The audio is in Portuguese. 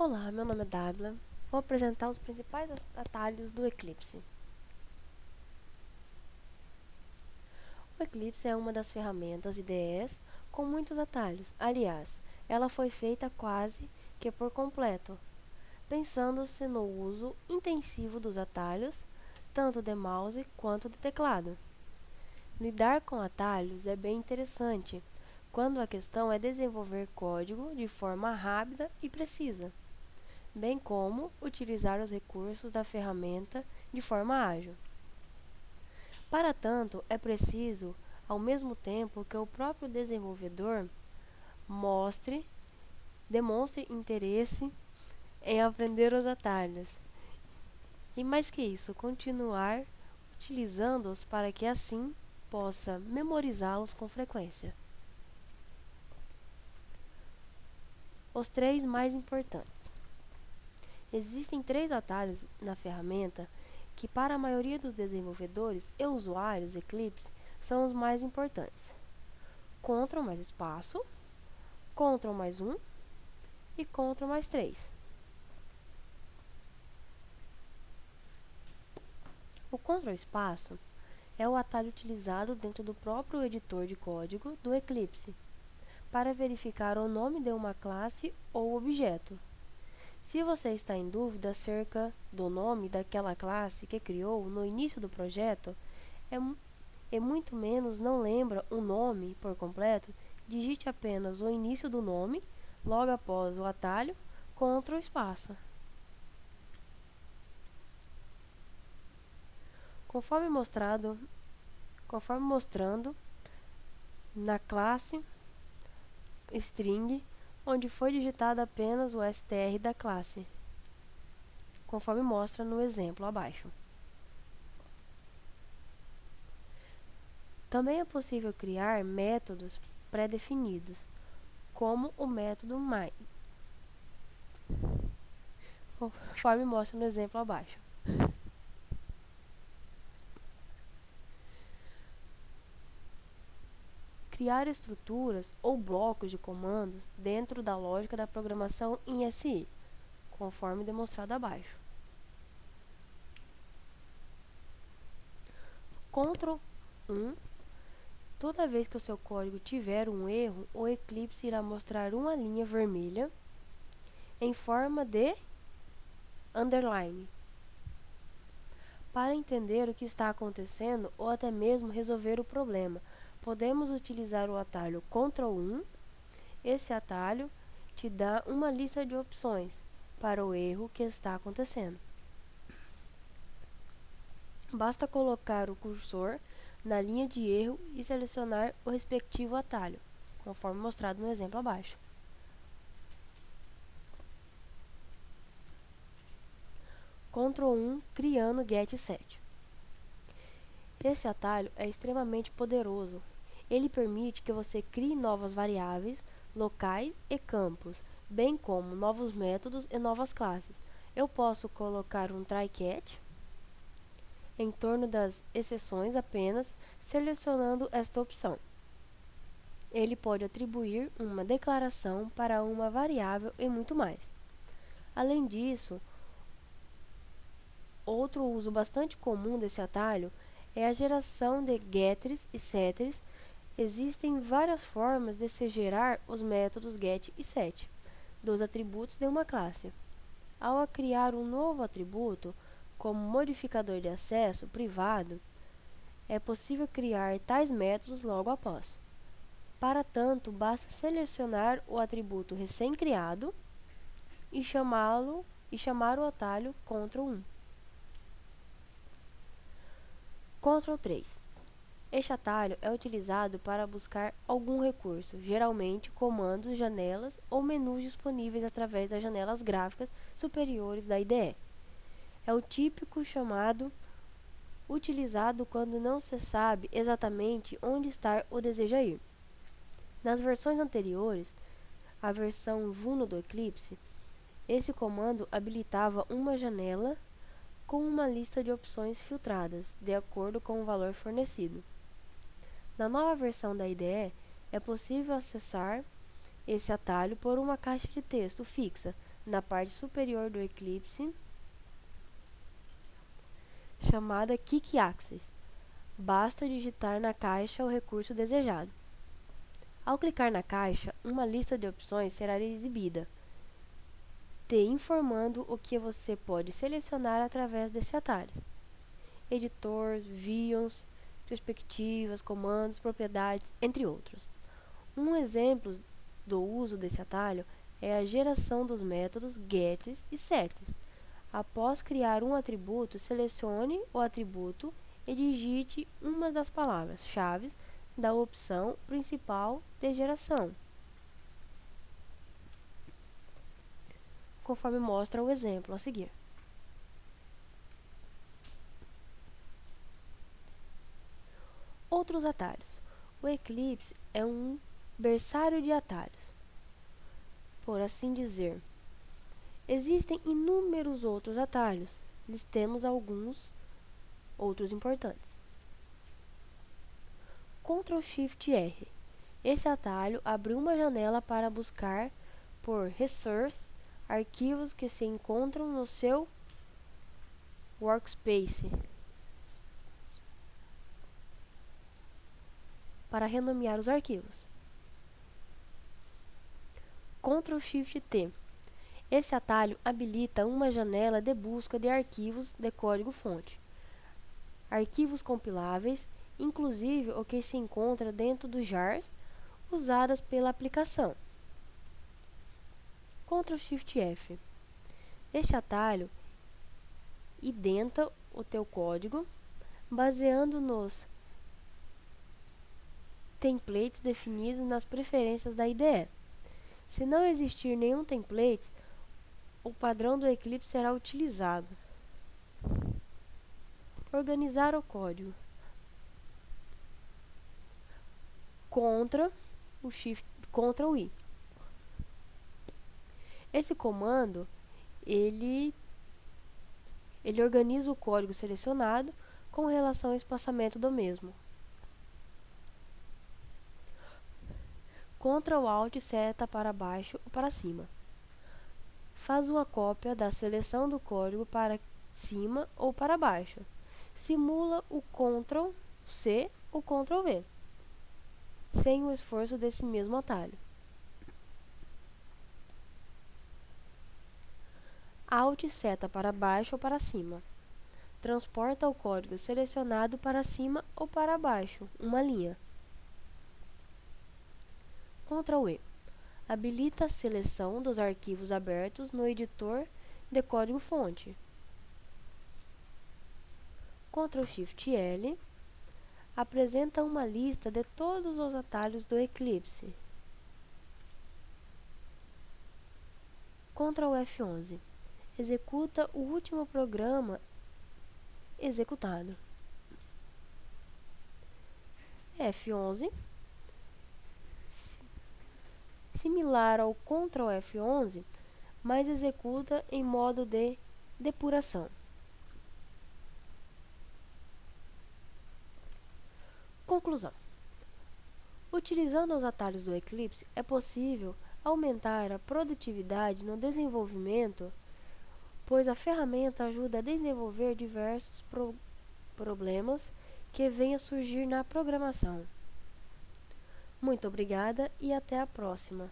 Olá, meu nome é Dagla. Vou apresentar os principais atalhos do Eclipse. O Eclipse é uma das ferramentas IDEs com muitos atalhos. Aliás, ela foi feita quase que por completo, pensando-se no uso intensivo dos atalhos, tanto de mouse quanto de teclado. Lidar com atalhos é bem interessante, quando a questão é desenvolver código de forma rápida e precisa, bem como utilizar os recursos da ferramenta de forma ágil. Para tanto, é preciso, ao mesmo tempo que o próprio desenvolvedor demonstre interesse em aprender os atalhos, e mais que isso, continuar utilizando-os para que assim possa memorizá-los com frequência. Os três mais importantes. Existem três atalhos na ferramenta que para a maioria dos desenvolvedores e usuários Eclipse são os mais importantes. Ctrl mais espaço, Ctrl mais 1 e Ctrl mais 3. O Ctrl espaço é o atalho utilizado dentro do próprio editor de código do Eclipse para verificar o nome de uma classe ou objeto. Se você está em dúvida acerca do nome daquela classe que criou no início do projeto, e muito menos não lembra o nome por completo, digite apenas o início do nome, logo após o atalho, Ctrl espaço. Conforme mostrando na classe string, onde foi digitado apenas o str da classe, conforme mostra no exemplo abaixo. Também é possível criar métodos pré-definidos, como o método main, conforme mostra no exemplo abaixo. Criar estruturas ou blocos de comandos dentro da lógica da programação em SI, conforme demonstrado abaixo. Ctrl 1. Toda vez que o seu código tiver um erro, o Eclipse irá mostrar uma linha vermelha em forma de underline, para entender o que está acontecendo ou até mesmo resolver o problema. Podemos utilizar o atalho Ctrl 1. Esse atalho te dá uma lista de opções para o erro que está acontecendo. Basta colocar o cursor na linha de erro e selecionar o respectivo atalho, conforme mostrado no exemplo abaixo. Ctrl 1 criando getSet. Esse atalho é extremamente poderoso. Ele permite que você crie novas variáveis, locais e campos, bem como novos métodos e novas classes. Eu posso colocar um try-catch em torno das exceções apenas selecionando esta opção. Ele pode atribuir uma declaração para uma variável e muito mais. Além disso, outro uso bastante comum desse atalho é a geração de getters e setters. Existem várias formas de se gerar os métodos get e set dos atributos de uma classe. Ao criar um novo atributo, como modificador de acesso privado, é possível criar tais métodos logo após. Para tanto, basta selecionar o atributo recém-criado e chamar o atalho Ctrl 1. Ctrl 3. Este atalho é utilizado para buscar algum recurso, geralmente comandos, janelas ou menus disponíveis através das janelas gráficas superiores da IDE. É o típico chamado utilizado quando não se sabe exatamente onde está ou deseja ir. Nas versões anteriores, a versão Juno do Eclipse, esse comando habilitava uma janela com uma lista de opções filtradas, de acordo com o valor fornecido. Na nova versão da IDE, é possível acessar esse atalho por uma caixa de texto fixa na parte superior do Eclipse, chamada Quick Access. Basta digitar na caixa o recurso desejado. Ao clicar na caixa, uma lista de opções será exibida, te informando o que você pode selecionar através desse atalho: editor, views, perspectivas, comandos, propriedades, entre outros. Um exemplo do uso desse atalho é a geração dos métodos gets e sets. Após criar um atributo, selecione o atributo e digite uma das palavras-chave da opção principal de geração, conforme mostra o exemplo a seguir. Outros atalhos. O Eclipse é um berçário de atalhos, por assim dizer. Existem inúmeros outros atalhos. Listemos alguns outros importantes. Ctrl+Shift+R. Esse atalho abre uma janela para buscar por resource arquivos que se encontram no seu workspace. Para renomear os arquivos. Ctrl+Shift+T. Esse atalho habilita uma janela de busca de arquivos de código-fonte, arquivos compiláveis, inclusive o que se encontra dentro dos jars usadas pela aplicação. Ctrl+Shift+F. Este atalho indenta o teu código baseando nos templates definidos nas preferências da IDE. Se não existir nenhum template, o padrão do Eclipse será utilizado. Organizar o código. Ctrl+I. Esse comando ele organiza o código selecionado com relação ao espaçamento do mesmo. Ctrl+Alt seta para baixo ou para cima. Faz uma cópia da seleção do código para cima ou para baixo. Simula o Ctrl+C ou Ctrl+V, sem o esforço desse mesmo atalho. Alt seta para baixo ou para cima. Transporta o código selecionado para cima ou para baixo, uma linha. Ctrl+E. Habilita a seleção dos arquivos abertos no editor de código-fonte. Ctrl+Shift+L. Apresenta uma lista de todos os atalhos do Eclipse. Ctrl+F11. Executa o último programa executado. F11. Similar ao Ctrl+F11, mas executa em modo de depuração. Conclusão. Utilizando os atalhos do Eclipse, é possível aumentar a produtividade no desenvolvimento, pois a ferramenta ajuda a desenvolver diversos problemas que venham a surgir na programação. Muito obrigada e até a próxima.